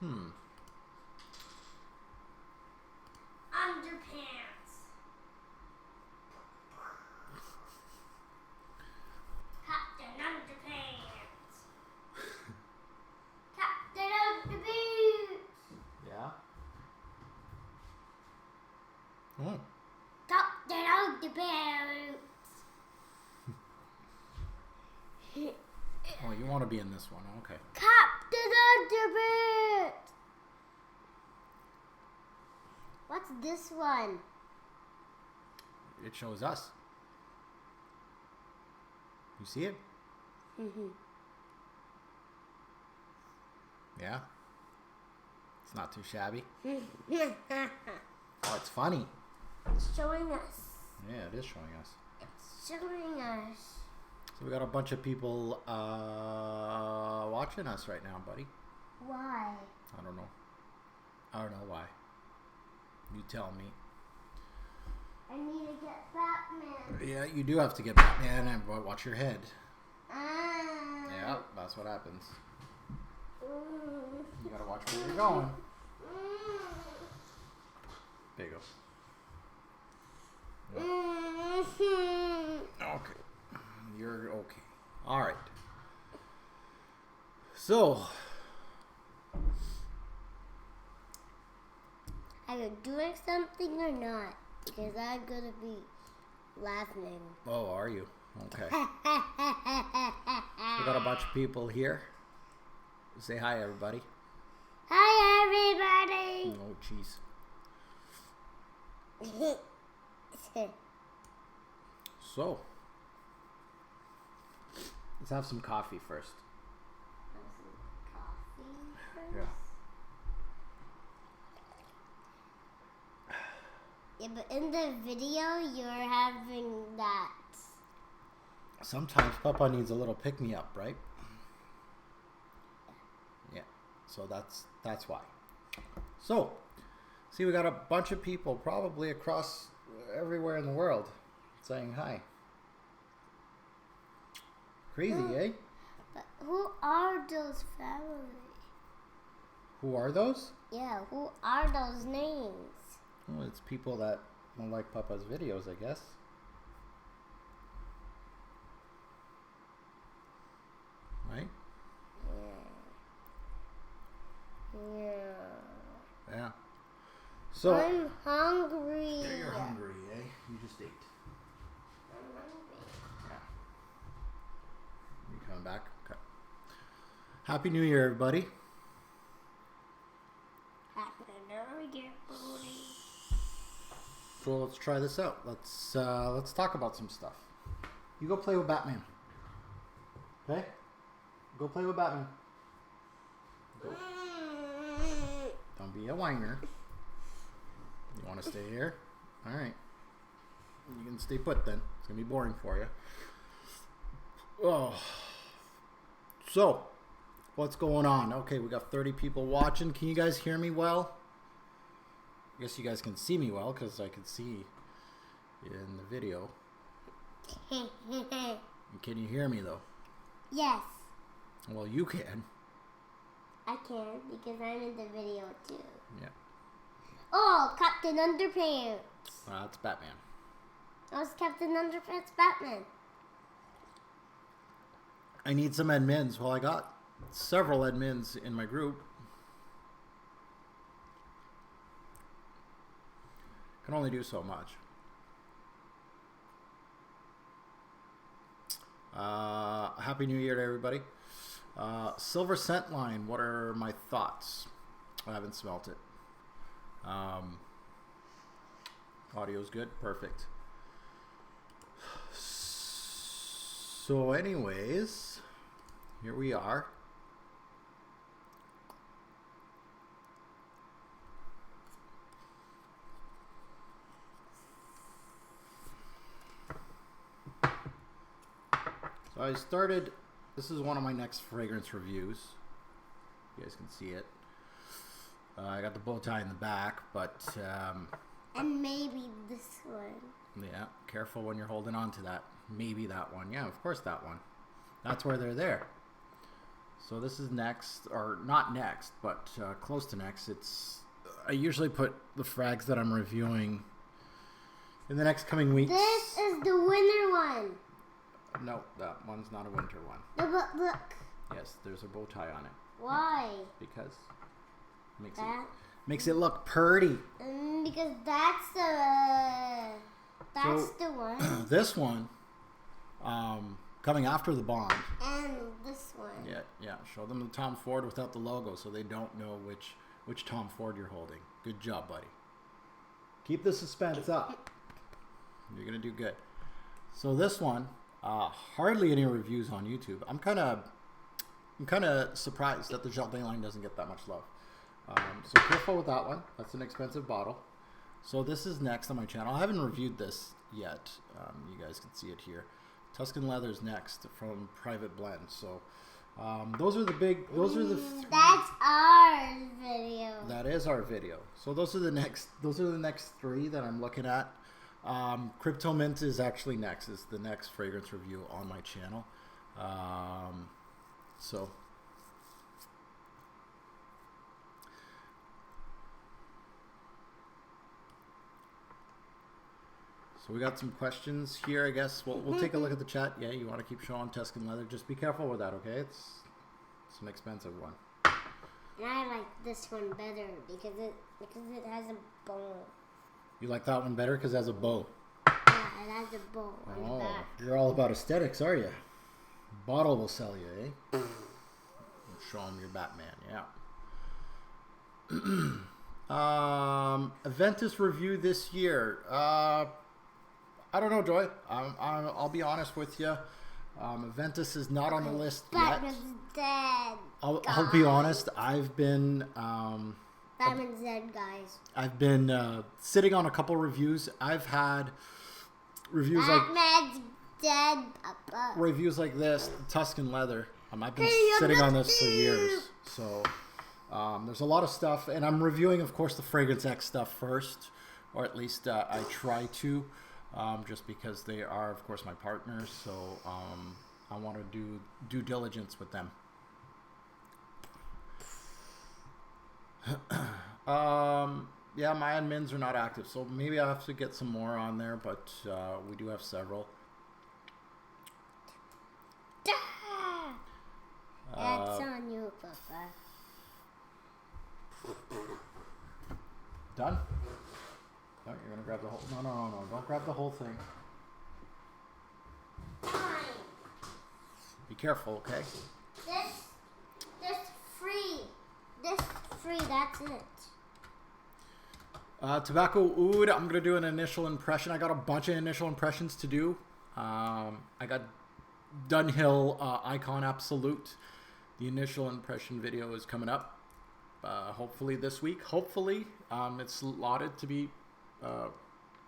Underpants. Captain Underpants. Captain Underboots. Yeah. Oh. Captain Underboots. Oh, you want to be in this one? Okay. Captain Underboots. What's this one? It shows us. You see it? Yeah. It's not too shabby. Oh, it's funny. It's showing us. Yeah, it is showing us. It's showing us. So we got a bunch of people watching us right now, buddy. Why? I don't know. I don't know why. You tell me. I need to get Batman. Yeah, you do have to get Batman and watch your head. Yeah, that's what happens. You gotta watch where you're going. There you go. Yeah. Okay. You're okay. All right. So. Are you doing something or not? Because I'm gonna be laughing. Oh, are you? Okay. We got a bunch of people here. Say hi, everybody. Hi, everybody. Oh, jeez. So, let's have some coffee first. Yeah. Yeah, but in the video, you're having that. Sometimes Papa needs a little pick-me-up, right? Yeah. So that's why. So, see, we got a bunch of people probably across everywhere in the world saying hi. Crazy, eh? But who are those family? Who are those? Yeah, who are those names? Well, it's people that don't like Papa's videos, I guess. Right? Yeah. So I'm hungry. yeah, you're hungry, eh? You just ate. Yeah. You coming back? Okay. Happy New Year, everybody. Happy New Year, booty. So let's try this out. Let's talk about some stuff. You go play with Batman. Okay? Go play with Batman. Go. Don't be a whiner. You want to stay here? All right. You can stay put then. It's gonna be boring for you. Oh. So, what's going on? Okay, we got 30 people watching. Can you guys hear me well? I guess you guys can see me well because I can see in the video. Can you hear me though? Yes, Well, you can. I can because I'm in the video too. Yeah. Oh, Captain Underpants. That's Batman. That was Captain Underpants Batman. I need some admins. Well, I got several admins in my group. Can only do so much. Happy New Year to everybody. Silver scent line. What are my thoughts? I haven't smelt it. Audio's good. Perfect. So anyways, here we are. So I started, this is one of my next fragrance reviews. You guys can see it. I got the bow tie in the back, but And maybe this one. yeah, careful when you're holding on to that. Maybe that one. Yeah, of course that one. That's why they're there. So this is next, or not next, but close to next. I usually put the frags that I'm reviewing in the next coming weeks. This is the winter one. No, that one's not a winter one. No, but look. Yes, there's a bow tie on it. Why? Because makes it look pretty. Because that's the one. This one, coming after the Bond. And this one. Yeah. Show them the Tom Ford without the logo, so they don't know which Tom Ford you're holding. Good job, buddy. Keep the suspense up. You're gonna do good. So this one, hardly any reviews on YouTube. I'm kind of surprised that the Jardin line doesn't get that much love. So careful with that one. That's an expensive bottle. So this is next on my channel. I haven't reviewed this yet. You guys can see it here. Tuscan Leather's next from Private Blend. So those are the three. That's our video. That is our video. So those are the next three that I'm looking at. Crypto Mint is actually next. It's the next fragrance review on my channel. So we got some questions here, I guess. We'll take a look at the chat. Yeah, you want to keep showing Tuscan Leather. Just be careful with that, okay? It's an expensive one. And I like this one better because it has a bow. You like that one better because it has a bow? Yeah, it has a bow on the back. You're all about aesthetics, are you? Bottle will sell you, eh? Show them your Batman, yeah. Aventus review this year. I don't know, Joy. I'll be honest with you. Aventus is not on the list Batman's yet. dead. I'll be honest. I've been Batman's dead, guys. I've been sitting on a couple reviews. I've had reviews Batman's dead, Papa. reviews like this, Tuscan Leather. I've been sitting on this for years. So there's a lot of stuff, and I'm reviewing, of course, the Fragrance X stuff first, or at least I try to. Just because they are, of course, my partners, so I want to do due diligence with them. Yeah, my admins are not active, so maybe I have to get some more on there, but we do have several. That's on you, Papa. Done? No, you're gonna grab the whole. No! Don't grab the whole thing. Fine. Be careful, okay? This free. This free. That's it. Tobacco Oud. I'm gonna do an initial impression. I got a bunch of initial impressions to do. I got Dunhill Icon Absolute. The initial impression video is coming up. Hopefully this week. Hopefully, it's slotted to be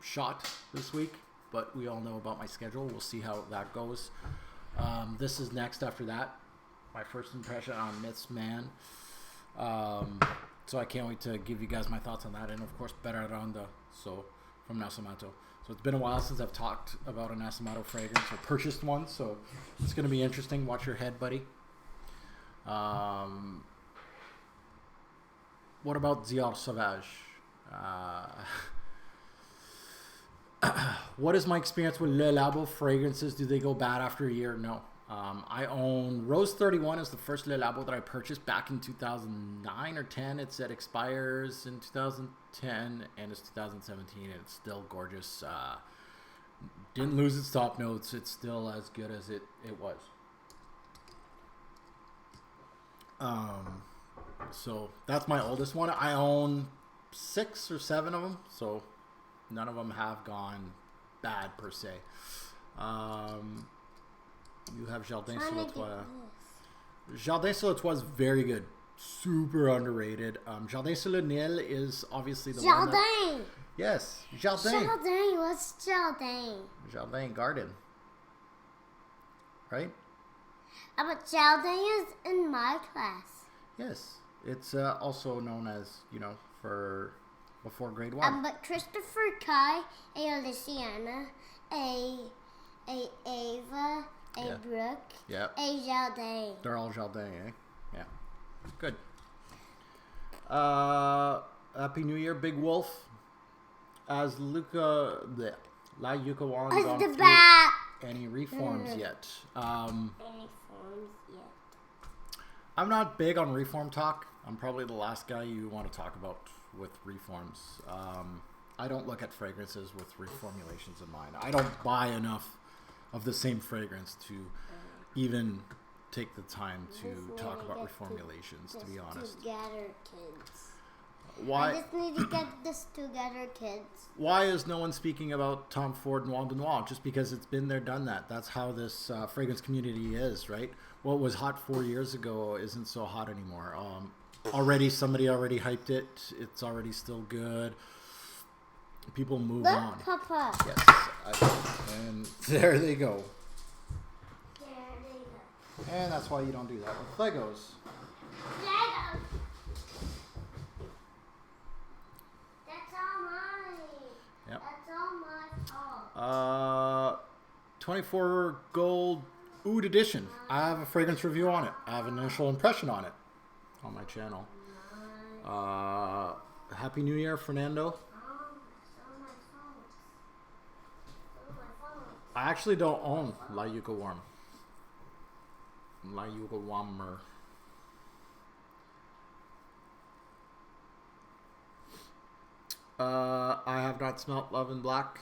shot this week, but we all know about my schedule. We'll see how that goes. This is next after that. My first impression on Myths Man. So I can't wait to give you guys my thoughts on that, and of course Beraranda, so from Nasamato. So it's been a while since I've talked about a Nasamato fragrance or purchased one, so it's going to be interesting. Watch your head, buddy. What about Ziar Sauvage? What is my experience with Le Labo fragrances? Do they go bad after a year? No. I own Rose 31 is the first Le Labo that I purchased back in 2009 or 10. It said expires in 2010 and it's 2017 and it's still gorgeous. Didn't lose its top notes. It's still as good as it was. So that's my oldest one. I own 6 or 7 of them, so none of them have gone bad per se. You have Jardin sur le Toit. Jardin sur le Toit is very good. Super underrated. Jardin sur le Nil is obviously the one that... Yes, Jardin. Jardin, what's Jardin? Jardin Garden. Right? But Jardin is in my class. Yes. It's also known as, for before grade 1. But Christopher, Kai, a Luciana, a Ava, a Brooke, a Jardin. They're all Jardin, eh? Yeah. Good. Happy New Year, Big Wolf. As La Yuka Wan gone the through bat. any reforms yet? Any forms yet? I'm not big on reform talk. I'm probably the last guy you want to talk about with reforms. I don't look at fragrances with reformulations in mind. I don't buy enough of the same fragrance to even take the time to talk about reformulations, to be honest. Together, kids. Why? I just need to get this together, kids. Why is no one speaking about Tom Ford Noir de Noir? Just because it's been there, done that. That's how this fragrance community is, right? What was hot 4 years ago isn't so hot anymore. Somebody already hyped it. It's already still good. People move on. Look, Papa. Yes. And there they go. There they go. And that's why you don't do that with Legos. Legos. That's all mine. Yep. That's all my fault. 24 Gold Oud Edition. I have a fragrance review on it. I have an initial impression on it on my channel. Happy New Year, Fernando. I actually don't own La Yucca Warmer. I have not smelt Love in Black.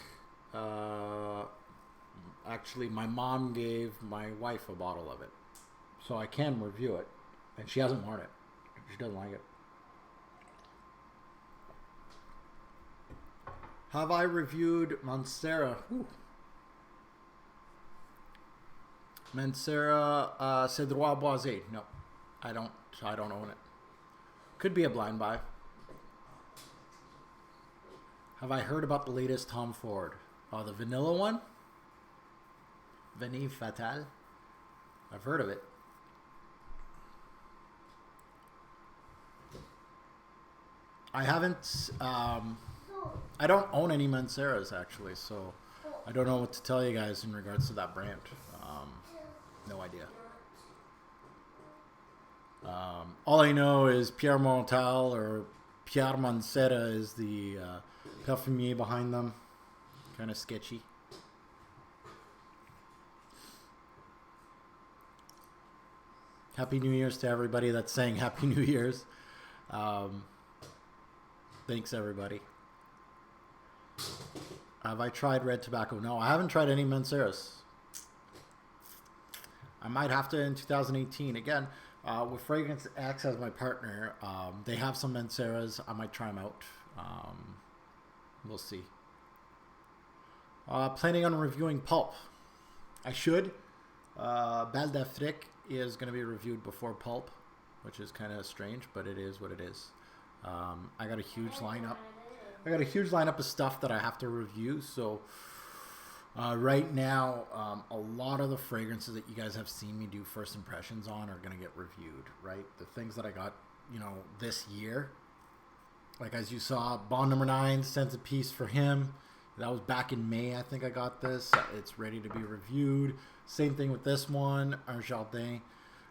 Actually, my mom gave my wife a bottle of it, so I can review it, and she hasn't worn it. She doesn't like it. Have I reviewed Mancera? Mancera Cédroit Boisé. No, I don't own it. Could be a blind buy. Have I heard about the latest Tom Ford? Oh, the vanilla one? Vanille Fatale? I've heard of it. I haven't, I don't own any Manceras actually, so I don't know what to tell you guys in regards to that brand. No idea. All I know is Pierre Montal or Pierre Mancera is the parfumier behind them. Kind of sketchy. Happy New Year's to everybody that's saying Happy New Year's. Thanks, everybody. Have I tried red tobacco? No, I haven't tried any Manceras. I might have to in 2018. Again, with Fragrance X as my partner, they have some Manceras. I might try them out. We'll see. Planning on reviewing Pulp. I should. Belle d'Afrique is going to be reviewed before Pulp, which is kind of strange, but it is what it is. I got a huge lineup. I got a huge lineup of stuff that I have to review. So right now, a lot of the fragrances that you guys have seen me do first impressions on are going to get reviewed, right? The things that I got, this year. Like as you saw, Bond Number 9, Sense of Peace for him. That was back in May, I think I got this. It's ready to be reviewed. Same thing with this one, Un Jardin,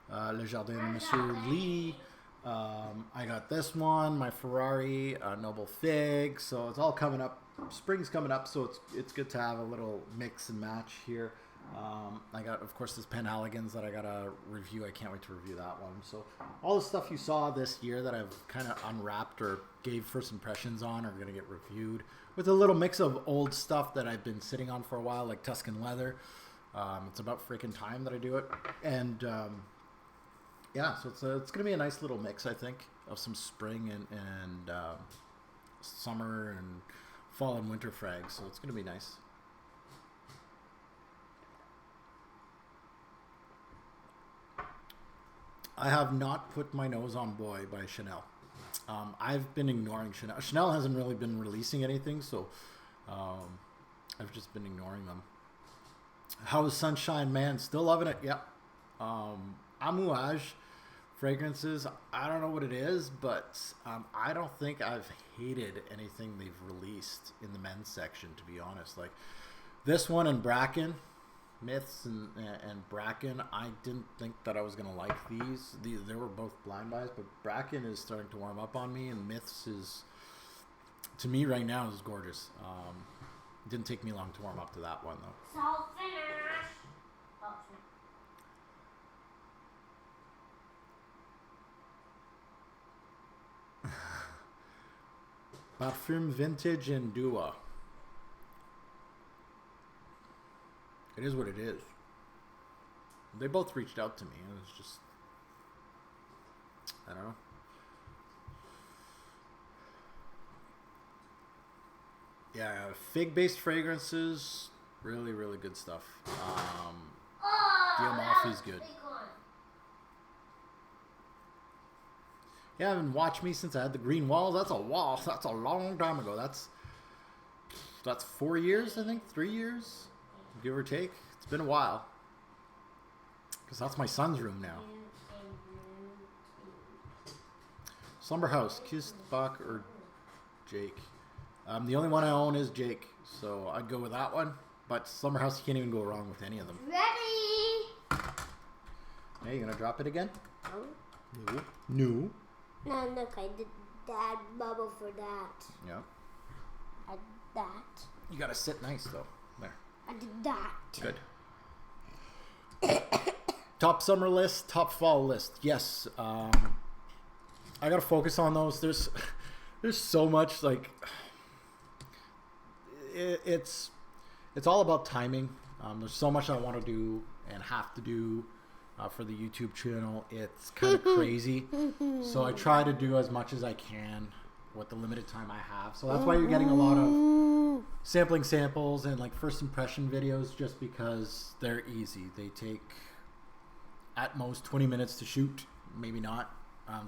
Le Jardin de Monsieur Lee. I got this one, my Ferrari, Noble Fig. So it's all coming up. Spring's coming up, so it's good to have a little mix and match here. I got, of course, this Penhaligon's that I got to review. I can't wait to review that one. So all the stuff you saw this year that I've kind of unwrapped or gave first impressions on are going to get reviewed with a little mix of old stuff that I've been sitting on for a while, like Tuscan Leather. It's about freaking time that I do it. And yeah, so it's going to be a nice little mix, I think, of some spring and summer and fall and winter frags. So it's going to be nice. I have not put my nose on Boy by Chanel. I've been ignoring Chanel. Chanel hasn't really been releasing anything, so I've just been ignoring them. How is Sunshine Man? Still loving it. Yep. Amouage fragrances. I don't know what it is, but I don't think I've hated anything they've released in the men's section, to be honest. Like this one in Bracken, Myths and Bracken. I didn't think that I was gonna like these. They were both blind buys, but Bracken is starting to warm up on me, and Myths is, to me right now, is gorgeous. It didn't take me long to warm up to that one though. So finish. Parfum Vintage and Dua. It is what it is. They both reached out to me. It was just, I don't know. Yeah, fig-based fragrances, really, really good stuff. Diamalfi's good. You haven't watched me since I had the green walls. That's a wall. That's a long time ago. That's 4 years, I think, 3 years, give or take. It's been a while. Because that's my son's room now. Slumber House, Kistbach or Jake. The only one I own is Jake, so I'd go with that one. But Slumber House, you can't even go wrong with any of them. Ready? Hey, you gonna drop it again? No. No. No, look, I did that bubble for that. Yeah. I did that. You gotta sit nice though. There. I did that. Good. Top summer list, top fall list. Yes. I gotta focus on those. There's so much like. It's all about timing. There's so much I want to do and have to do for the YouTube channel. It's kind of crazy. So I try to do as much as I can with the limited time I have. So that's why you're getting a lot of sampling samples and like first impression videos, just because they're easy. They take at most 20 minutes to shoot, maybe not,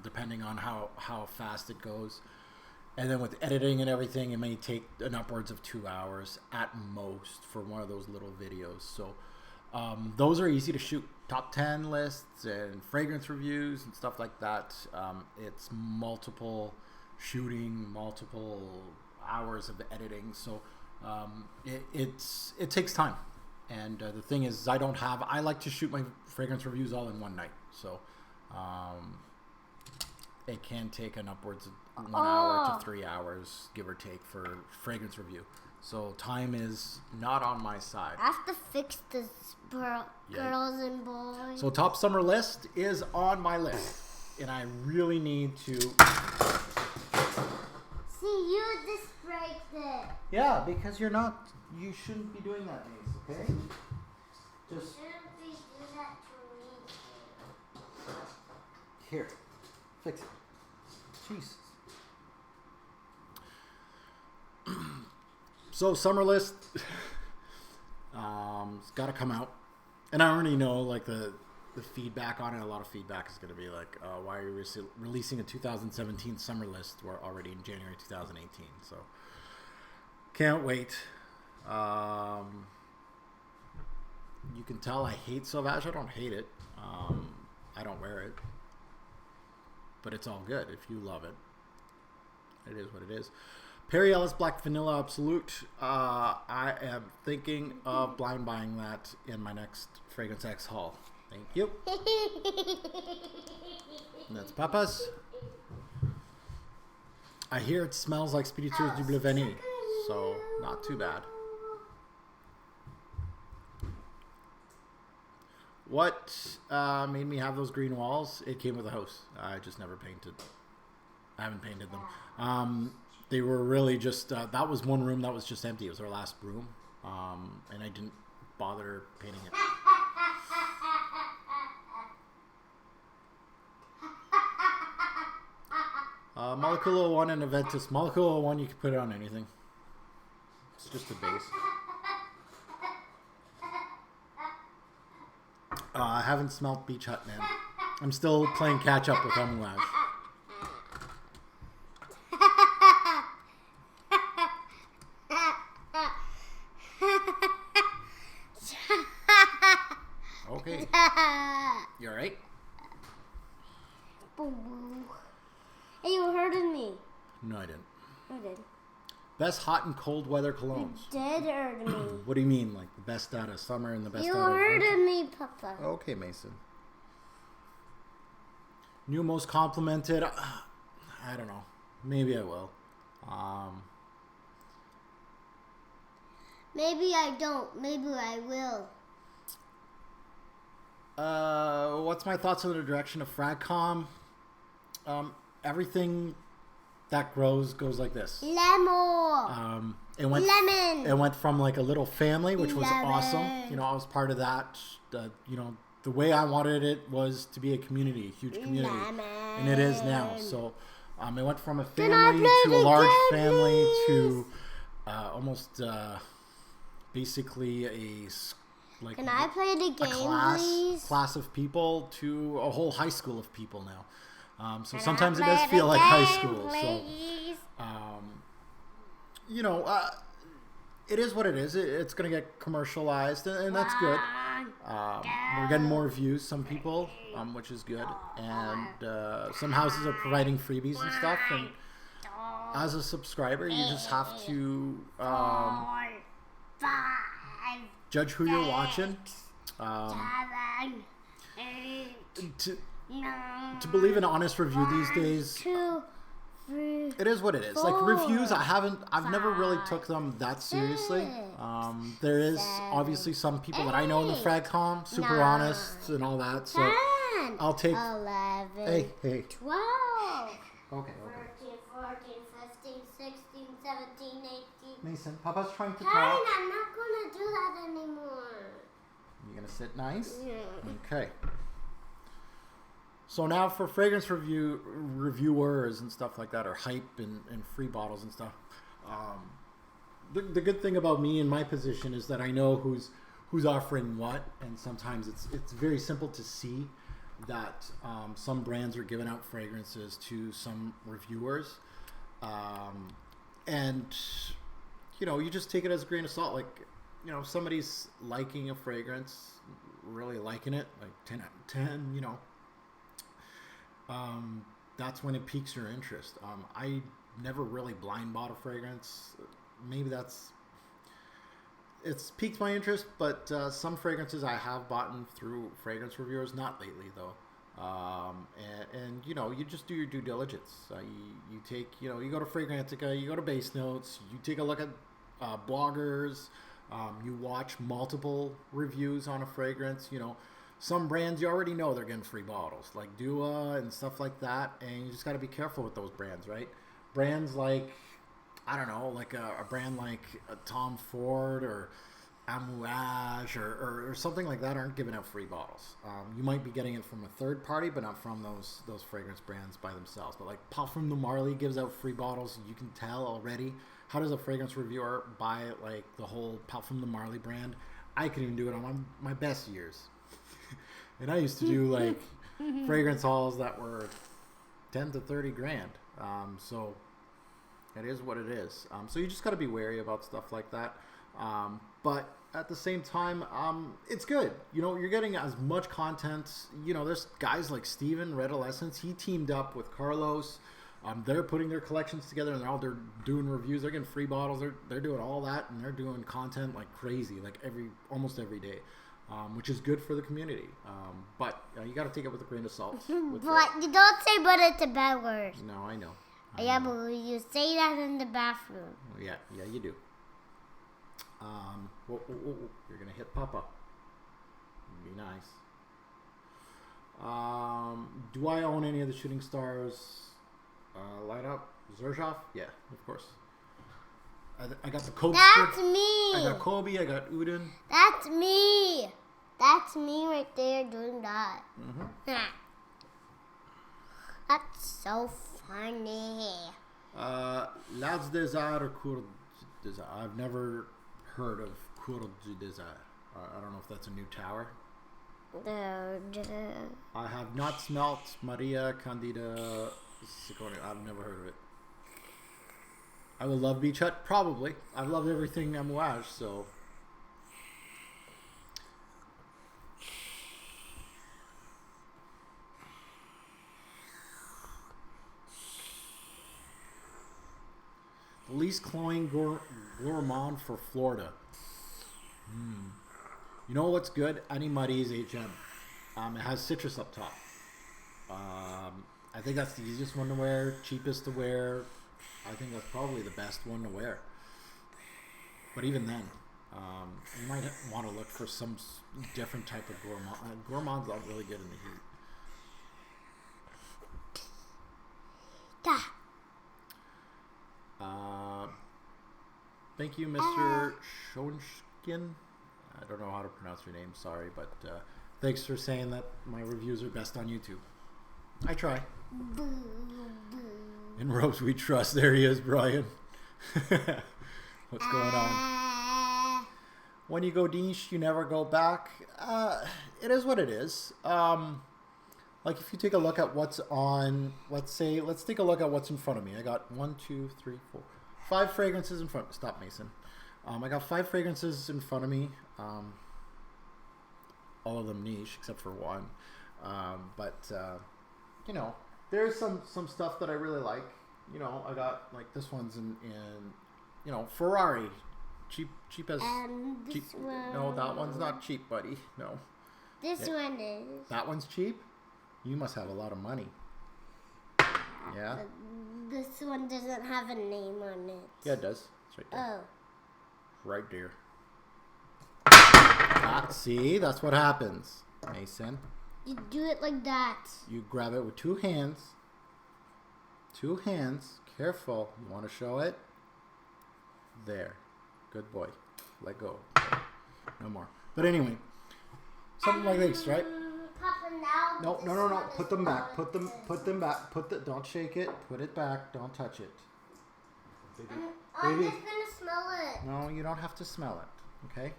depending on how fast it goes. And then with editing and everything, it may take an upwards of 2 hours at most for one of those little videos. So those are easy to shoot. Top 10 lists and fragrance reviews and stuff like that. It's multiple shooting, multiple hours of editing. So it takes time. And the thing is, I like to shoot my fragrance reviews all in one night. So it can take an upwards of 1 hour to 3 hours, give or take, for fragrance review. So time is not on my side. I have to fix this, girls and boys. So top summer list is on my list, and I really need to. See, you just break it. Yeah, because you shouldn't be doing that, Mace. Okay. Just Shouldn't be do that to me. here, fix it. Jesus. So summer list, it's got to come out, and I already know like the feedback on it. A lot of feedback is going to be like, "Why are you releasing a 2017 summer list? We're already in January 2018." So can't wait. You can tell I hate Sauvage. I don't hate it. I don't wear it, but it's all good if you love it. It is what it is. Perry Ellis Black Vanilla Absolute. I am thinking of blind buying that in my next Fragrance X haul. Thank you. And that's Papa's. I hear it smells like Spiritueux du Bleu Vanille, so not too bad. What made me have those green walls? It came with a house. I just never painted. I haven't painted them. They were really just, that was one room that was just empty. It was our last room, and I didn't bother painting it. Molecule 01 and Aventus. Molecule 01, you can put it on anything. It's just a base. I haven't smelt Beach Hut, man. I'm still playing catch up with Emouage. Okay. You alright? Hey, you hurted me. No, I didn't. I did. Best hot and cold weather colognes. You did heard me. What do you mean? Like the best out of summer and the best You out of heard winter? me, Papa. Okay, Mason. New most complimented. I don't know. Maybe I will. Maybe I don't. Maybe I will. What's my thoughts on the direction of Fragcom? Everything that grows goes like this. Lemon. Lemon. It went from like a little family, which was Lemon. awesome. You know, I was part of that. The way I wanted it was to be a community, a huge community, and it is now. So, it went from a family to a large family to almost basically Can I play the game, please? class of people to a whole high school of people now. So Can sometimes it I does play feel the like high game, school. please? So, it is what it is. It's going to get commercialized, and that's good. We're getting more views, some people, which is good. And some houses are providing freebies and stuff. And as a subscriber, you just have to judge who you're watching. To believe in honest review these days, it is what it is. Like reviews, I've never really took them that seriously. There is obviously some people that I know in the Fragcom, super honest and all that. So I'll take 11, hey. 12, Okay. 13, 14, 15, 16, 17, 18. Mason, Papa's trying to Fine, talk. I'm not gonna do that anymore. You gonna sit nice? Yeah. Okay. So now for fragrance reviewers and stuff like that, or hype and free bottles and stuff. The good thing about me in my position is that I know who's offering what, and sometimes it's very simple to see that some brands are giving out fragrances to some reviewers, and you just take it as a grain of salt. Like if somebody's liking a fragrance, really liking it, like 10 out of 10, that's when it piques your interest. I never really blind bought a fragrance. Maybe it's piqued my interest, but some fragrances I have bought through fragrance reviewers, not lately though. And you just do your due diligence. You take, you go to Fragrantica, you go to Base Notes, you take a look at bloggers, you watch multiple reviews on a fragrance. Some brands you already know they're getting free bottles, like Dua and stuff like that, and you just got to be careful with those brands, right? Brands like, I don't know, like a brand like Tom Ford or Amouage or something like that aren't giving out free bottles. You might be getting it from a third party, but not from those fragrance brands by themselves. But like Parfum de Marly gives out free bottles. You can tell already. How does a fragrance reviewer buy like the whole Parfum de Marly brand? I couldn't even do it on my best years. And I used to do like fragrance hauls that were 10 to 30 grand. So it is what it is. So you just got to be wary about stuff like that. But at the same time, it's good. You're getting as much content. There's guys like Steven, Red Essence. He teamed up with Carlos. They're putting their collections together, and they're doing reviews. They're getting free bottles. They're doing all that, and they're doing content like crazy, like almost every day. Which is good for the community. But you got to take it with a grain of salt. But you don't say but it's a bad word. No, I know. Yeah, but you say that in the bathroom. Yeah, you do. Whoa, you're going to hit Papa. Be nice. Do I own any of the Shooting Stars lineup? Xerjoff? Yeah, of course. I got the Kobe. That's me. I got Kobe. I got Uden. That's me. That's me right there doing that. Mm-hmm. That's so funny. Lads Desire or Cour Desire? I've never heard of Cour Desire. I don't know if that's a new tower. I have not smelt Maria Candida Ciccone. I've never heard of it. I will love Beach Hut, probably. I've loved everything Amouage, so. The least cloying gourmand for Florida. You know what's good? Any Muddies HM. It has citrus up top. I think that's the easiest one to wear, cheapest to wear. I think that's probably the best one to wear. But even then, you might want to look for some different type of gourmand. Gourmands aren't really good in the heat. Thank you, Mr. Shonskin. I don't know how to pronounce your name, sorry, but thanks for saying that my reviews are best on YouTube. I try. In Robes we trust. There he is, Brian. What's going on? When you go niche, you never go back. It is what it is. Like if you take a look at what's on, let's take a look at what's in front of me. I got 1, 2, 3, 4, 5 fragrances in front. Stop, Mason. I got 5 fragrances in front of me. All of them niche except for one. But you know, there's some stuff that I really like. You know, I got like this one's in you know, Ferrari. Cheap as cheap. One. No, that one's not cheap, buddy. No. This one is. That one's cheap? You must have a lot of money. Yeah? This one doesn't have a name on it. Yeah, it does. It's right there. Oh. Right there. See? That's what happens, Mason. You do it like that. You grab it with 2 hands. 2 hands. Careful. You want to show it? There. Good boy. Let go. No more. But anyway, something like this, right? Papa, now No. Put them back. Put them back. Don't shake it. Put it back. Don't touch it. Baby. I'm just gonna smell it. No, you don't have to smell it. Okay?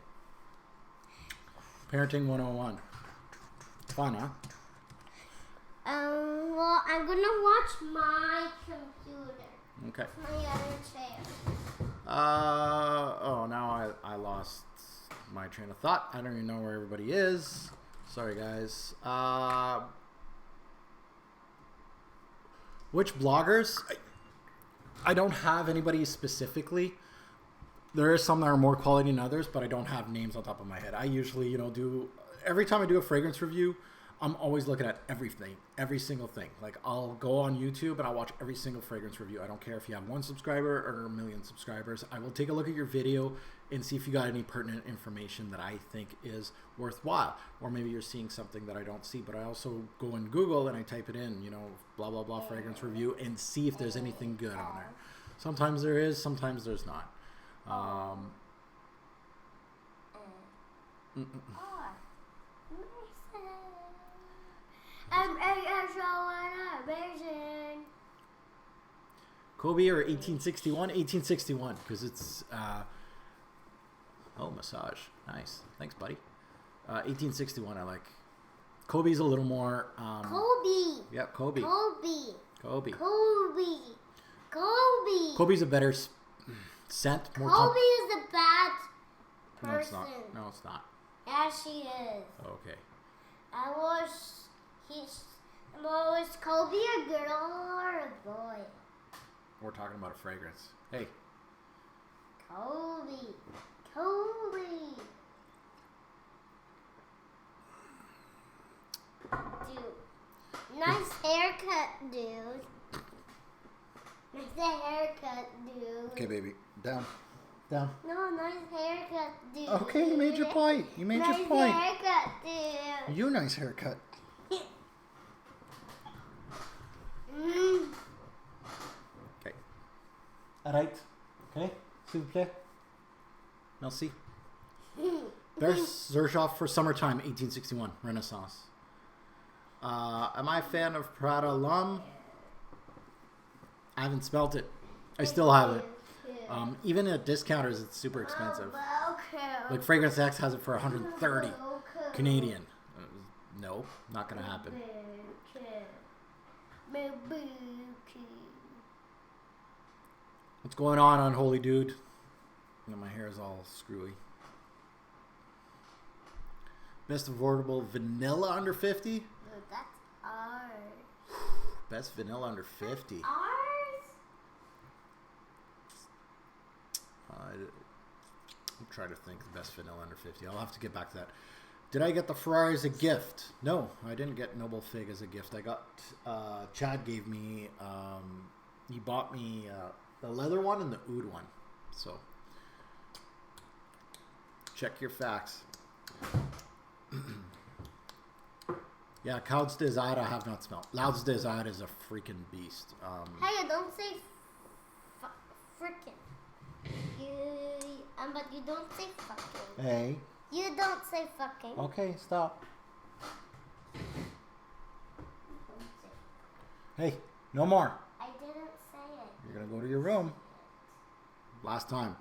Parenting 101. Fun, huh? Well, I'm gonna watch my computer. Okay. My other chair. Oh, now I lost my train of thought. I don't even know where everybody is. Sorry, guys. Which bloggers? I don't have anybody specifically. There is some that are more quality than others, but I don't have names on top of my head. I usually, you know, every time I do a fragrance review, I'm always looking at everything, every single thing. Like I'll go on YouTube and I'll watch every single fragrance review. I don't care if you have 1 subscriber or 1 million subscribers. I will take a look at your video and see if you got any pertinent information that I think is worthwhile. Or maybe you're seeing something that I don't see, but I also go in Google and I type it in, you know, blah, blah, blah, fragrance review, and see if there's anything good on there. Sometimes there is, sometimes there's not. Kobe or 1861? 1861, because it's, oh, massage. Nice. Thanks, buddy. 1861 I like. Kobe's a little more, Kobe. Yeah, Kobe. Kobe. Kobe. Kobe. Kobe. Kobe's a better scent. More Kobe is a bad person. No, it's not. No, it's not. Yeah, she is. Okay. Was Kobe a girl or a boy? We're talking about a fragrance. Hey. Kobe. Kobe. Dude. Nice haircut, dude. Nice haircut, dude. Okay, baby. Down. Down. No, nice haircut, dude. Okay, you made your point. You made nice your point. Nice haircut, dude. You nice haircut. Okay. Alright. Okay. S'il vous plaît. Merci. There's Xerjoff for summertime, 1861, Renaissance. Am I a fan of Prada L'Homme? I haven't smelt it. I still haven't. Even at discounters, it's super expensive. Like Fragrance X has it for 130 Canadian. No, not gonna happen. What's going on, Unholy Dude? You know, my hair is all screwy. Best affordable vanilla under 50? Dude, that's ours. Best vanilla under 50. Ours? I'm trying to think the best vanilla under 50. I'll have to get back to that. Did I get the Ferrari as a gift? No, I didn't get Noble Fig as a gift. I got, Chad gave me, he bought me the leather one and the oud one. So, check your facts. Yeah, Couds Desire I have not smelled. Louds Desire is a freaking beast. Hey, don't say frickin'. But you don't say fucking. Hey. You don't say fucking. Okay, stop. Hey, no more. I didn't say it. You're going to go to your room. Last time.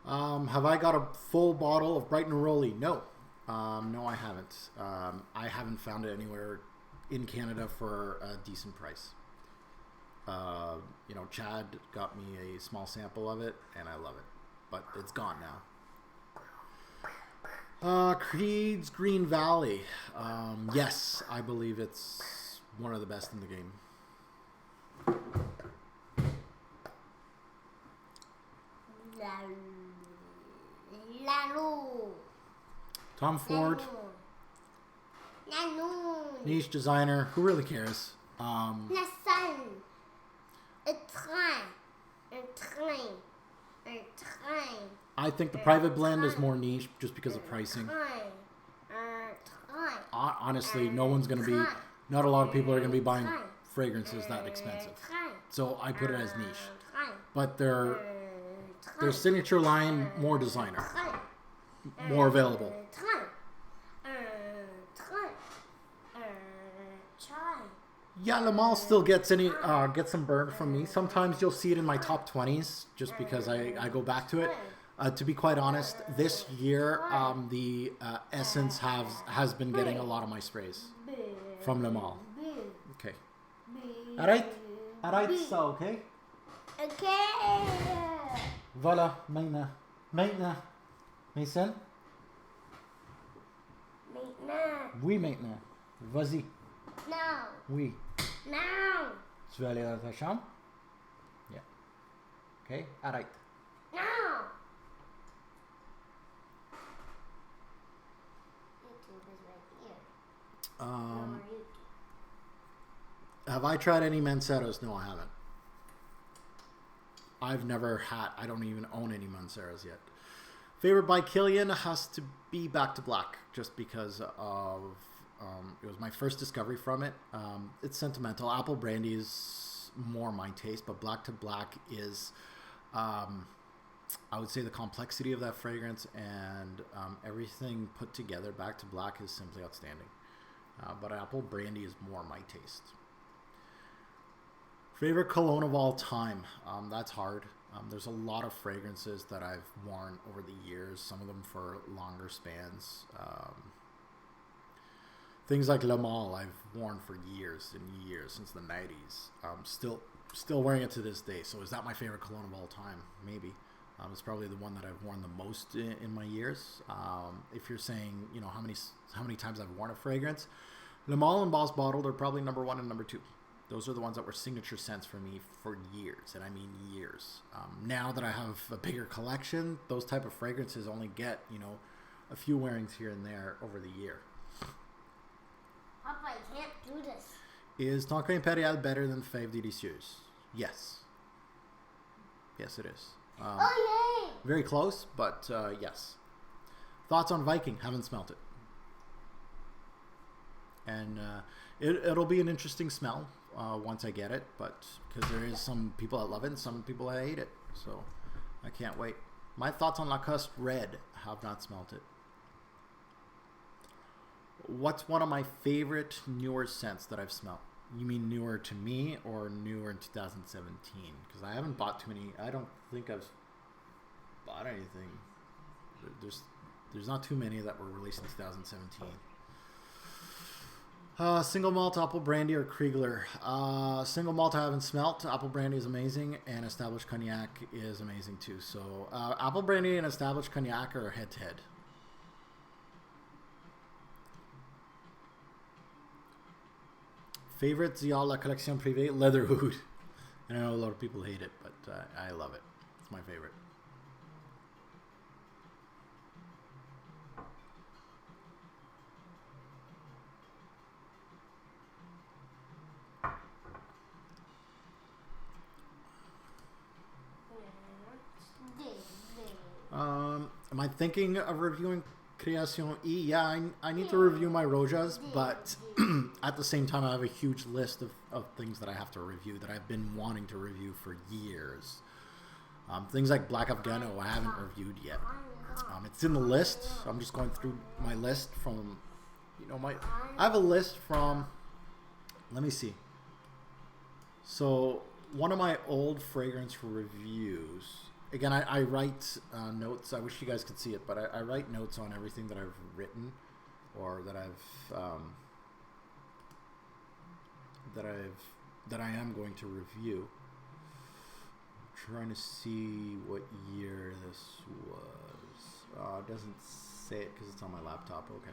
Have I got a full bottle of Bright Neroli? No. No, I haven't. I haven't found it anywhere in Canada for a decent price. You know, Chad got me a small sample of it, and I love it. But it's gone now. Creed's Green Valley. Yes, I believe it's one of the best in the game. Tom Ford. Niche designer. Who really cares? I think the private blend is more niche just because of pricing. Honestly, no one's going to be, not a lot of people are going to be buying fragrances that expensive. So I put it as niche. But their signature line, more designer. More available. Yeah, Le Mans still gets some burn from me. Sometimes you'll see it in my top 20s just because I go back to it. To be quite honest, this year the Essence has been getting a lot of my sprays from Le Mans. Okay. Alright, so okay. Okay. Voilà, maintenant. Mason? Oui, maintenant. Vas-y. No. Oui. No. Tu veux aller dans ta chambre? Yeah. Okay, alright. No. YouTube is right here. Have I tried any Manceros? No, I haven't. I don't even own any Manceros yet. Favorite by Killian has to be Back to Black, just because of it was my first discovery from it. It's sentimental. Apple Brandy is more my taste, but Black to Black is, I would say, the complexity of that fragrance and everything put together. Back to Black is simply outstanding. But Apple Brandy is more my taste. Favorite cologne of all time? That's hard. There's a lot of fragrances that I've worn over the years, some of them for longer spans. Things like Le Mans I've worn for years and years, since the 90s. Still wearing it to this day. So is that my favorite cologne of all time? Maybe. It's probably the one that I've worn the most in my years. If you're saying, you know, how many times I've worn a fragrance, Le Mans and Boss Bottled are probably number 1 and number 2. Those are the ones that were signature scents for me for years, and I mean years. Now that I have a bigger collection, those type of fragrances only get, you know, a few wearings here and there over the year. Papa, I can't do this. Is Tonka Imperial better than Fève Délicieuse? Yes. Yes, it is. Oh, yay! Very close, but yes. Thoughts on Viking? Haven't smelt it. And it'll be an interesting smell once I get it, but because there is some people that love it and some people that hate it, so I can't wait. My thoughts on Lacoste Red? Have not smelt it. What's one of my favorite newer scents that I've smelled? You mean newer to me or newer in 2017? Because I haven't bought too many. I don't think I've bought anything. There's not too many that were released in 2017. Single malt, apple brandy, or Kriegler? Single malt I haven't smelt. Apple brandy is amazing, and established cognac is amazing too. So apple brandy and established cognac are head to head. Favorite Zial La Collection Privée? Leather Oud. And I know a lot of people hate it, but I love it. It's my favorite. Am I thinking of reviewing Creation E? Yeah, I need to review my Rojas, but at the same time, I have a huge list of things that I have to review that I've been wanting to review for years. Things like Black Afghano, I haven't reviewed yet. It's in the list. I'm just going through my list from, I have a list from, let me see. So, one of my old fragrance reviews. Again, I write notes. I wish you guys could see it, but I write notes on everything that I've written or that I am going to review. I'm trying to see what year this was. It doesn't say it because it's on my laptop. Okay.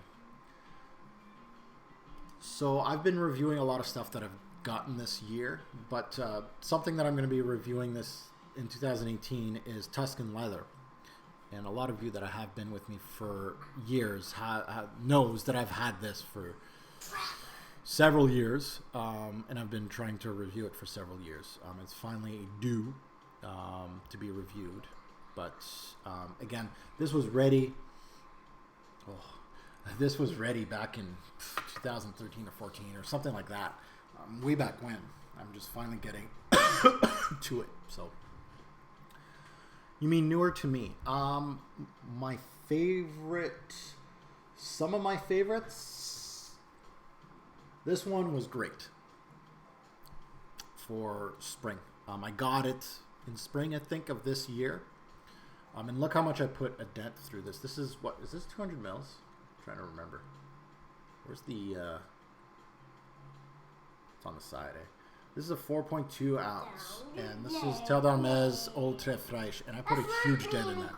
So I've been reviewing a lot of stuff that I've gotten this year, but something that I'm going to be reviewing this in 2018 is Tuscan leather, and a lot of you that have been with me for years knows that I've had this for several years, and I've been trying to review it for several years. It's finally due to be reviewed, but again, this was ready. This was ready back in 2013 or 14 or something like that, way back when. I'm just finally getting to it. So. You mean newer to me? My favorite, some of my favorites. This one was great for spring. I got it in spring, I think, of this year. And look how much I put a dent through this. This is what is this 200 mils? I'm trying to remember. Where's the? It's on the side, eh? This is a 4.2 ounce, and this is Tel d'Hermès Ultra Fresh, and I put a huge dent in that.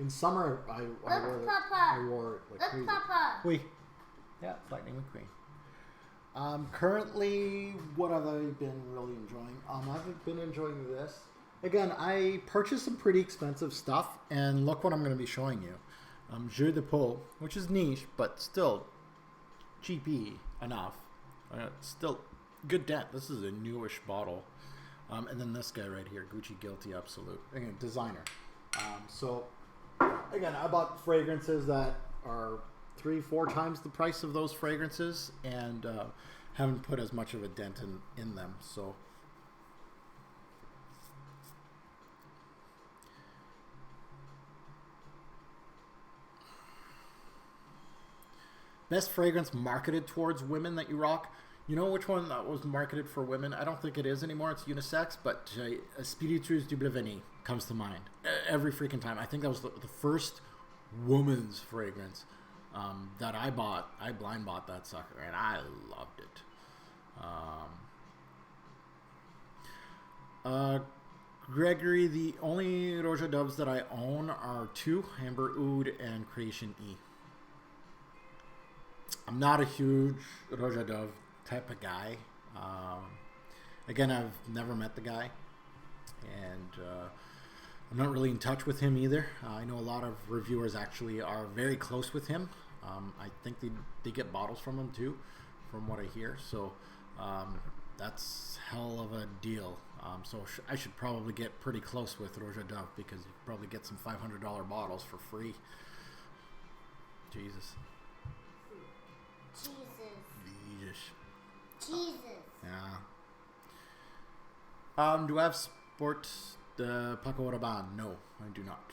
In summer, I wore it like crazy. Oui. Yeah, it's Lightning McQueen. Currently, what have I been really enjoying? I've been enjoying this. Again, I purchased some pretty expensive stuff, and look what I'm going to be showing you. Jeu de Peau, which is niche, but still cheapy enough. Still good dent. This is a newish bottle. And then this guy right here, Gucci Guilty Absolute. Again, designer. So, again, I bought fragrances that are 3-4 times the price of those fragrances, and haven't put as much of a dent in them. So, best fragrance marketed towards women that you rock. You know which one that was marketed for women? I don't think it is anymore. It's unisex, but Spiritueuse du Blaveny comes to mind every freaking time. I think that was the first woman's fragrance that I bought. I blind bought that sucker, and I loved it. Gregory, the only Roja Doves that I own are two, Amber Oud and Creation E. I'm not a huge Roja Dove type of guy. Again, I've never met the guy, and I'm not really in touch with him either. I know a lot of reviewers actually are very close with him. I think they get bottles from him too, from what I hear. So that's hell of a deal. So I should probably get pretty close with Roja Dove, because you probably get some $500 bottles for free. Jesus. Jesus. Yeah. Do I have Sport the Paco Rabanne? No, I do not.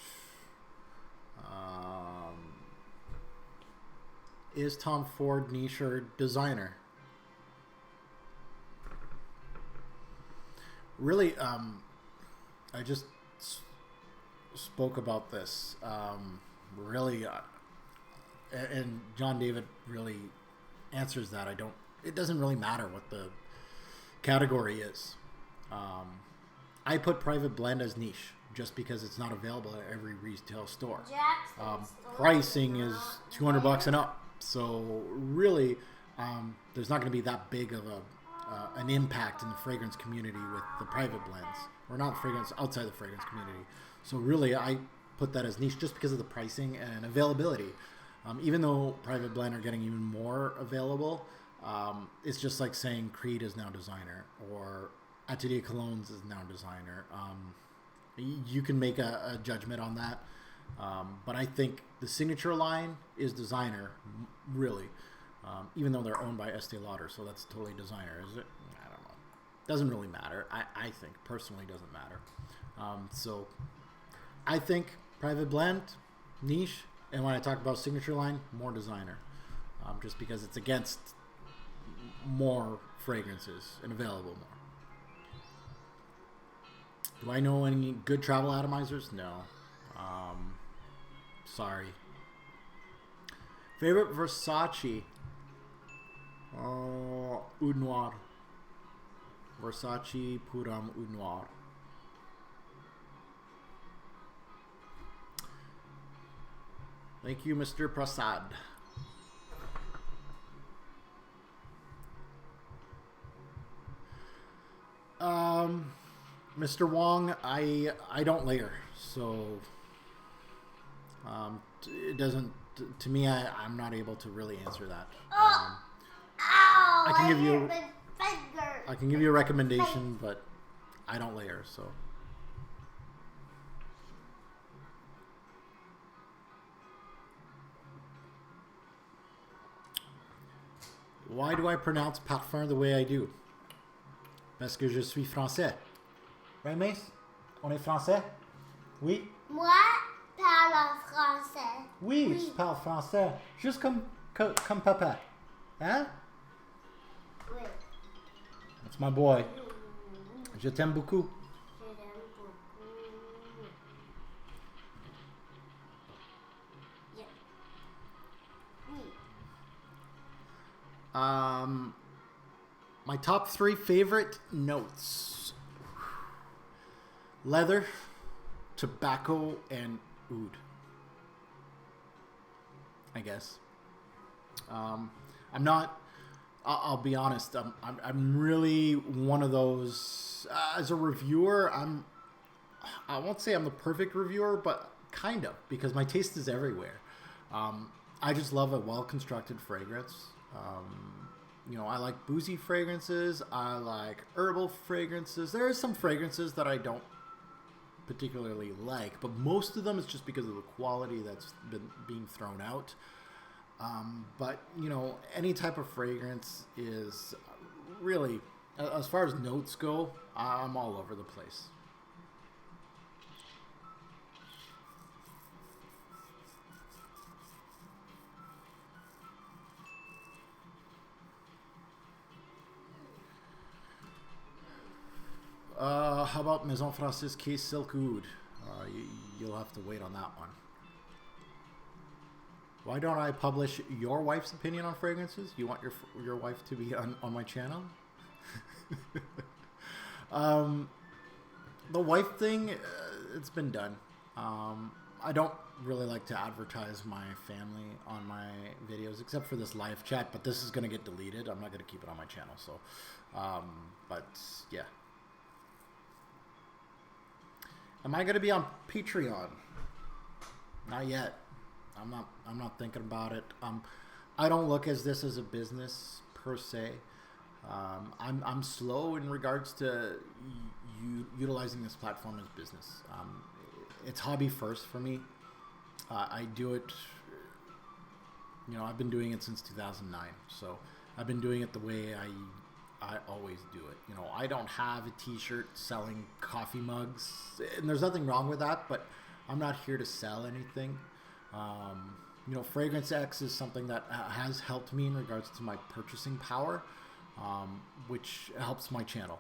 Is Tom Ford niche or designer? Really, I just spoke about this. Really, and John David really answers that. It doesn't really matter what the category is. I put private blend as niche just because it's not available at every retail store. Pricing is $200 and up, so really there's not going to be that big of a an impact in the fragrance community with the private blends, or not fragrance, outside the fragrance community. So really, I put that as niche just because of the pricing and availability. Even though private blend are getting even more available, it's just like saying Creed is now designer or Atelier Colognes is now designer. You can make a judgment on that. But I think the signature line is designer, really. Even though they're owned by Estee Lauder, so that's totally designer, is it? I don't know. Doesn't really matter. I think, personally, doesn't matter. So I think private blend, niche, and when I talk about signature line, more designer. Just because it's against more fragrances and available more. Do I know any good travel atomizers? No. Sorry. Favorite Versace? Oud Noir. Versace Puram Oud Noir. Thank you, Mr. Prasad. Mr. Wong, I don't layer, so it doesn't. To me, I'm not able to really answer that. I can give you a recommendation, but I don't layer, so. Why do I pronounce parfum the way I do? Parce que je suis français. Right, Mace? On est français? Oui? Moi, parle français. Oui, je parle français. Juste comme papa. Hein? Oui. That's my boy. Je t'aime beaucoup. Je t'aime beaucoup. Yeah. Oui. My top 3 favorite notes. Leather, tobacco, and oud. I guess. I'm not. I'll be honest. I'm really one of those. As a reviewer, I won't say I'm the perfect reviewer, but kind of, because my taste is everywhere. I just love a well-constructed fragrance. You know, I like boozy fragrances. I like herbal fragrances. There are some fragrances that I don't particularly like, but most of them is just because of the quality that's been being thrown out. But, you know, any type of fragrance is really, as far as notes go, I'm all over the place. How about Maison Francis Case Silk Oud? You'll have to wait on that one. Why don't I publish your wife's opinion on fragrances? You want your wife to be on my channel? The wife thing, it's been done. I don't really like to advertise my family on my videos, except for this live chat, but this is going to get deleted. I'm not going to keep it on my channel, so, but yeah. Am I going to be on Patreon? Not yet. I'm not thinking about it. I don't look at this as a business per se. I'm slow in regards to utilizing this platform as business. It's hobby first for me. I do it, you know, I've been doing it since 2009. So I've been doing it the way I always do it. You know, I don't have a t-shirt selling coffee mugs, and there's nothing wrong with that, but I'm not here to sell anything. You know, Fragrance X is something that has helped me in regards to my purchasing power, which helps my channel.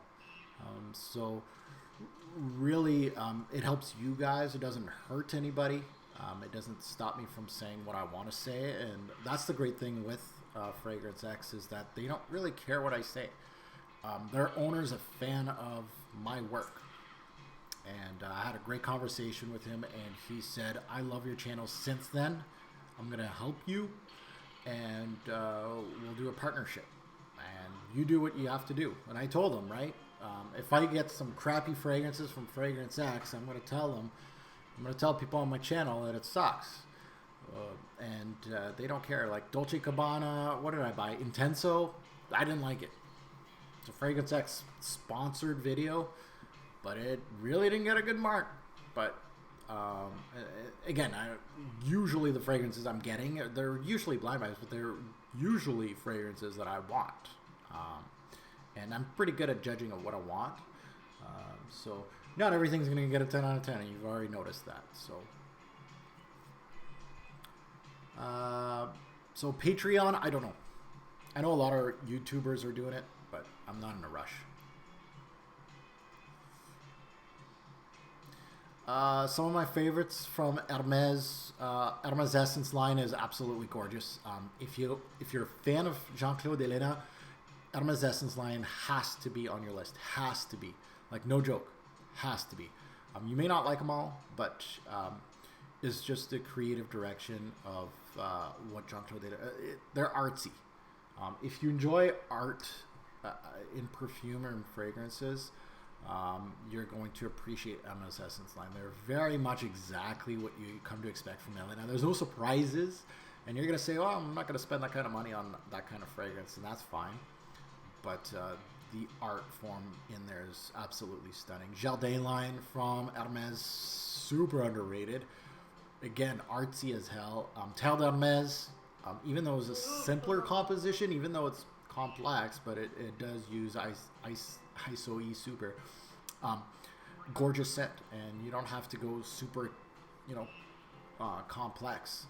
So really, it helps you guys. It doesn't hurt anybody. It doesn't stop me from saying what I want to say. And that's the great thing with Fragrance X, is that they don't really care what I say. Their owner's a fan of my work. And I had a great conversation with him, and he said, I love your channel since then. I'm going to help you, and we'll do a partnership. And you do what you have to do. And I told them, right? If I get some crappy fragrances from Fragrance X, I'm going to tell people on my channel that it sucks. And they don't care. Like Dolce & Gabbana, what did I buy? Intenso? I didn't like it. It's a Fragrance X sponsored video, but it really didn't get a good mark. But again, usually the fragrances I'm getting, they're usually blind buys, but they're usually fragrances that I want. And I'm pretty good at judging of what I want. So not everything's going to get a 10 out of 10, and you've already noticed that. So Patreon, I don't know. I know a lot of YouTubers are doing it, but I'm not in a rush. Some of my favorites from Hermes. Hermes Essence line is absolutely gorgeous. If you're a fan of Jean-Claude Helena, Hermes Essence line has to be on your list. Has to be. Like, no joke. Has to be. You may not like them all, but it's just the creative direction of what Jean-Claude Helena... they're artsy. If you enjoy art in perfume or in fragrances, you're going to appreciate Hermes Essence line. They're very much exactly what you come to expect from Helena. There's no surprises, and you're going to say, oh, I'm not going to spend that kind of money on that kind of fragrance, and that's fine. But the art form in there is absolutely stunning. Jardin line from Hermes, super underrated. Again, artsy as hell. Terre d'Hermes, even though it's a simpler composition, even though it's complex, but it does use ISO E super. Gorgeous scent, and you don't have to go super, complex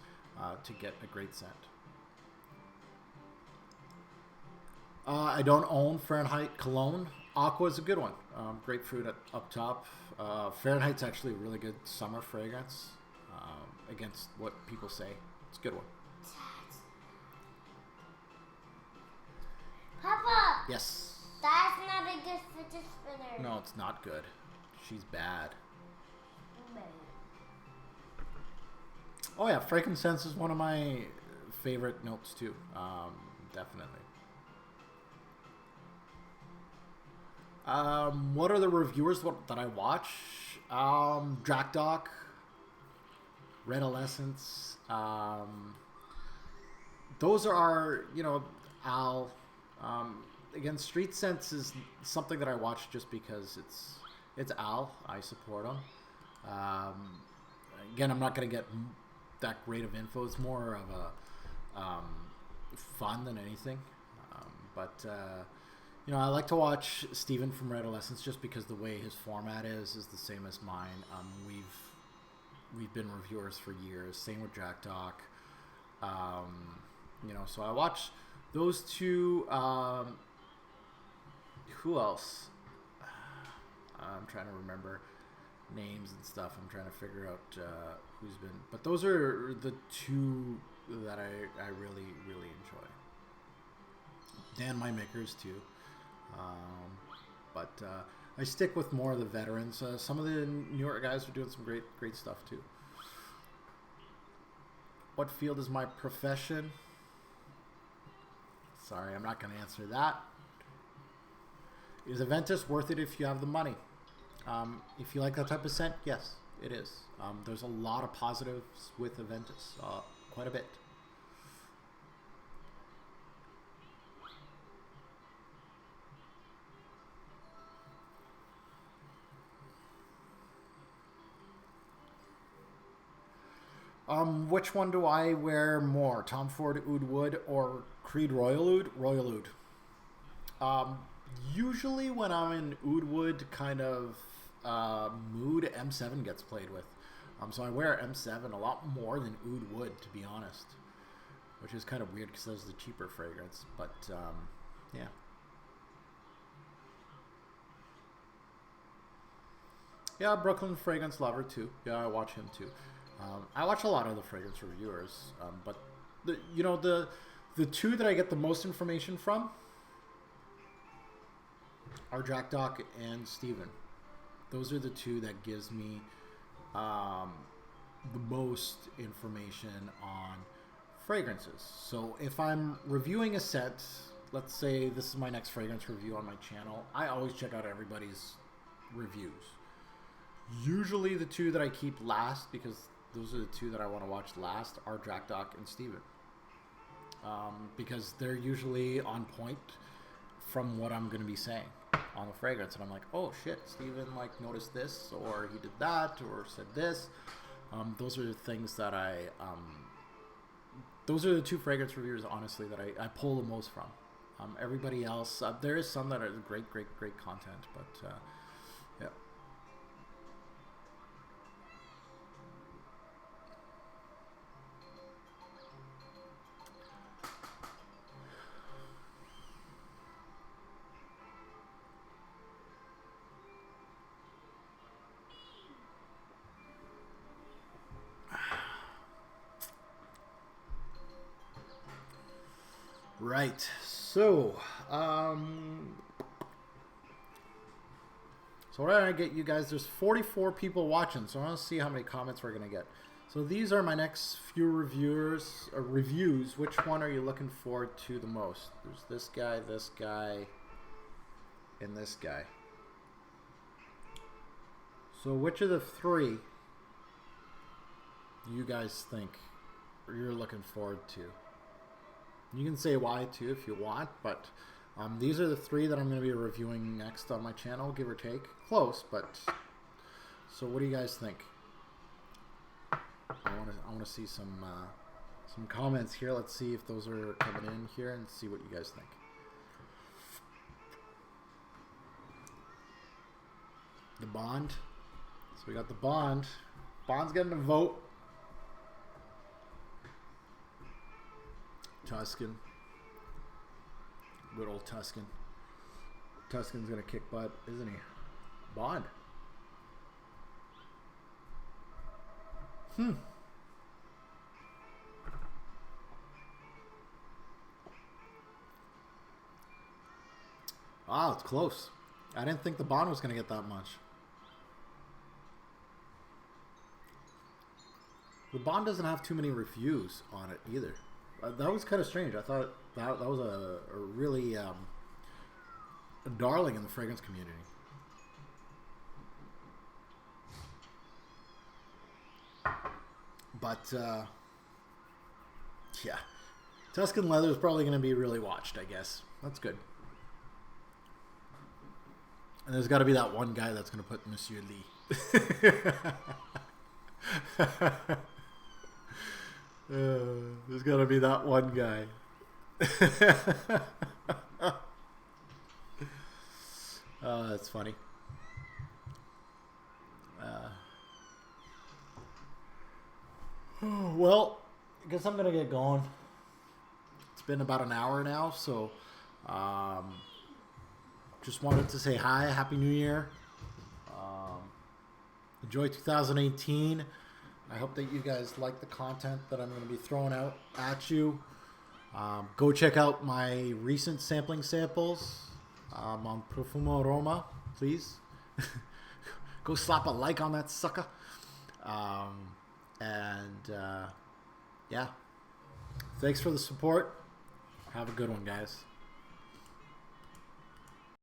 to get a great scent. I don't own Fahrenheit cologne. Aqua is a good one. Grapefruit up top. Fahrenheit's actually a really good summer fragrance against what people say. It's a good one. Papa! Yes. That's not a good fidget spinner. No, it's not good. She's bad. Oh yeah, frankincense is one of my favorite notes too. Definitely. What are the reviewers that I watch? Drakdoc, Red Essence. Those are, Al. Again, Street Sense is something that I watch just because it's Al. I support him. Again, I'm not going to get that great of info. It's more of a fun than anything. I like to watch Steven from Red Essence just because the way his format is the same as mine. We've been reviewers for years. Same with Jack Doc. So I watch those two. Who else? I'm trying to remember names and stuff. I'm trying to figure out who's been. But those are the two that I really, really enjoy. Dan My Makers too. But I stick with more of the veterans. Some of the newer guys are doing some great stuff too. What field is my profession? Sorry, I'm not going to answer that. Is Aventus worth it if you have the money? If you like that type of scent, yes, it is. There's a lot of positives with Aventus, quite a bit. Which one do I wear more? Tom Ford Oud Wood or Creed Royal Oud? Royal Oud. Usually when I'm in Oud Wood kind of mood, M7 gets played with. So I wear M7 a lot more than Oud Wood, to be honest. Which is kind of weird because that's the cheaper fragrance. But, yeah. Yeah, Brooklyn Fragrance Lover too. Yeah, I watch him too. I watch a lot of the fragrance reviewers, but the two that I get the most information from are Jack Doc and Steven. Those are the two that gives me the most information on fragrances. So if I'm reviewing a scent, let's say this is my next fragrance review on my channel, I always check out everybody's reviews. Usually the two that I keep last, because those are the two that I want to watch last, are Drakdock and Steven. Because they're usually on point from what I'm going to be saying on the fragrance. And I'm like, oh shit, Steven like noticed this, or he did that, or said this. Those are the things that those are the two fragrance reviewers, honestly, that I pull the most from. Everybody else, there is some that are great content, but yeah. Right, so what did I get you guys? There's 44 people watching, so I want to see how many comments we're gonna get. So these are my next few reviews. Which one are you looking forward to the most? There's this guy, and this guy. So which of the three do you guys think you're looking forward to? You can say why too if you want, but these are the three that I'm going to be reviewing next on my channel, give or take. Close, but so what do you guys think? I want to see some comments here. Let's see if those are coming in here and see what you guys think. The Bond. So we got the Bond. Bond's getting a vote. Tuscan. Good old Tuscan. Tuscan's gonna kick butt, isn't he? Bond. Wow, it's close. I didn't think the Bond was gonna get that much. The Bond doesn't have too many reviews on it either. That was kind of strange. I thought that was a really a darling in the fragrance community. But yeah, Tuscan leather is probably going to be really watched, I guess. That's good. And there's got to be that one guy that's going to put Monsieur Lee. There's got to be that one guy. That's funny. Well, I guess I'm going to get going. It's been about an hour now, so just wanted to say hi, Happy New Year. Enjoy 2018. I hope that you guys like the content that I'm going to be throwing out at you. Go check out my recent samples on Profumo Aroma, please. Go slap a like on that sucker. Yeah. Thanks for the support. Have a good one, guys.